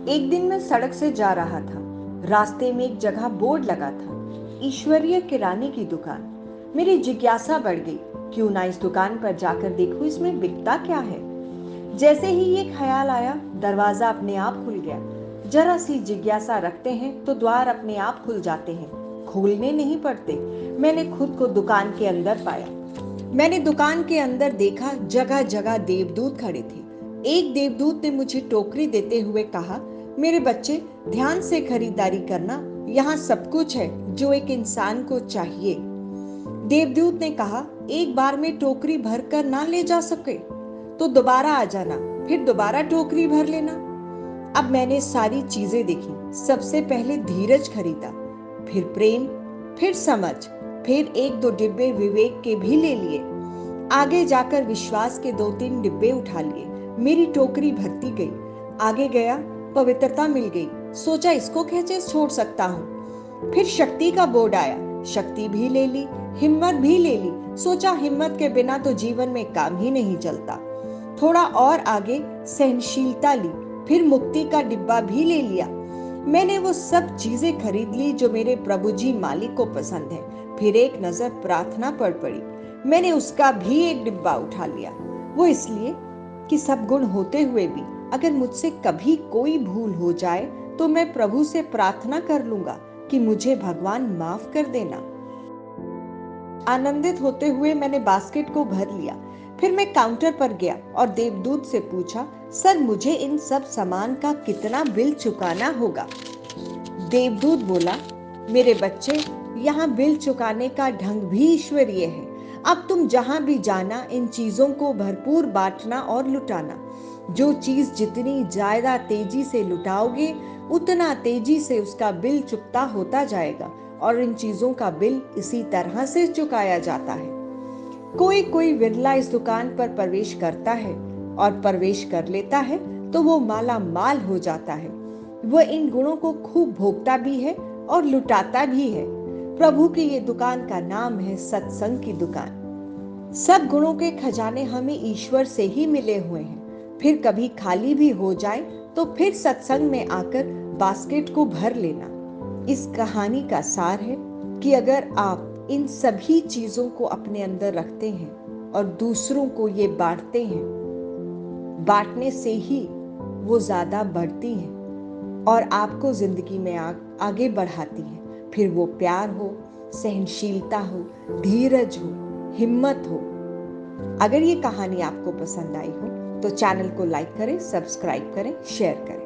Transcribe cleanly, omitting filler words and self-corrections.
एक दिन मैं सड़क से जा रहा था। रास्ते में एक जगह बोर्ड लगा था, ईश्वरीय किराने की दुकान। मेरी जिज्ञासा बढ़ गई, क्यों ना इस दुकान पर जाकर देखूं इसमें बिकता क्या है। जैसे ही ये ख्याल आया, दरवाजा अपने आप खुल गया। जरा सी जिज्ञासा रखते हैं तो द्वार अपने आप खुल जाते हैं, खोलने नहीं पड़ते। मैंने खुद को दुकान के अंदर पाया। मैंने दुकान के अंदर देखा, जगह जगह देवदूत खड़े थे। एक देवदूत ने मुझे टोकरी देते हुए कहा, मेरे बच्चे, ध्यान से खरीदारी करना, यहाँ सब कुछ है जो एक इंसान को चाहिए। देवदूत ने कहा, एक बार में टोकरी भरकर ना ले जा सके तो दोबारा आ जाना, फिर दोबारा टोकरी भर लेना। अब मैंने सारी चीजें देखी। सबसे पहले धीरज खरीदा, फिर प्रेम, फिर समझ, फिर एक दो डिब्बे विवेक के भी ले लिए। आगे जाकर विश्वास के दो तीन डिब्बे उठा लिए। मेरी टोकरी भरती गई। आगे गया, पवित्रता मिल गई। सोचा इसको कैसे छोड़ सकता हूँ। फिर शक्ति का बोर्ड आया, शक्ति भी ले ली, हिम्मत भी ले ली। सोचा हिम्मत के बिना तो जीवन में काम ही नहीं चलता। थोड़ा और आगे सहनशीलता ली, फिर मुक्ति का डिब्बा भी ले लिया। मैंने वो सब चीजें खरीद ली जो मेरे प्रभु जी मालिक को पसंद है। फिर एक नजर प्रार्थना पर पड़ी, मैंने उसका भी एक डिब्बा उठा लिया। वो इसलिए कि सब गुण होते हुए भी अगर मुझसे कभी कोई भूल हो जाए तो मैं प्रभु से प्रार्थना कर लूंगा कि मुझे भगवान माफ कर देना। आनंदित होते हुए मैंने बास्केट को भर लिया। फिर मैं काउंटर पर गया और देवदूत से पूछा, सर मुझे इन सब सामान का कितना बिल चुकाना होगा। देवदूत बोला, मेरे बच्चे, यहाँ बिल चुकाने का ढंग भी ईश्वरीय है। अब तुम जहां भी जाना, इन चीजों को भरपूर बांटना और लुटाना। जो चीज जितनी ज्यादा तेजी से लुटाओगे, उतना तेजी से उसका बिल चुकता होता जाएगा और इन चीजों का बिल इसी तरह से चुकाया जाता है। कोई कोई विरला इस दुकान पर प्रवेश करता है और प्रवेश कर लेता है तो वो माला माल हो जाता है। वह इन गुणों को खूब भोगता भी है और लुटाता भी है। प्रभु की ये दुकान का नाम है सत्संग की दुकान। सब गुणों के खजाने हमें ईश्वर से ही मिले हुए हैं। फिर कभी खाली भी हो जाए तो फिर सत्संग में आकर बास्केट को भर लेना। इस कहानी का सार है कि अगर आप इन सभी चीजों को अपने अंदर रखते हैं और दूसरों को ये बांटते हैं, बांटने से ही वो ज्यादा बढ़ती हैं और आपको जिंदगी में आगे बढ़ाती हैं। फिर वो प्यार हो, सहनशीलता हो, धीरज हो, हिम्मत हो। अगर ये कहानी आपको पसंद आई हो तो चैनल को लाइक करें, सब्सक्राइब करें, शेयर करें।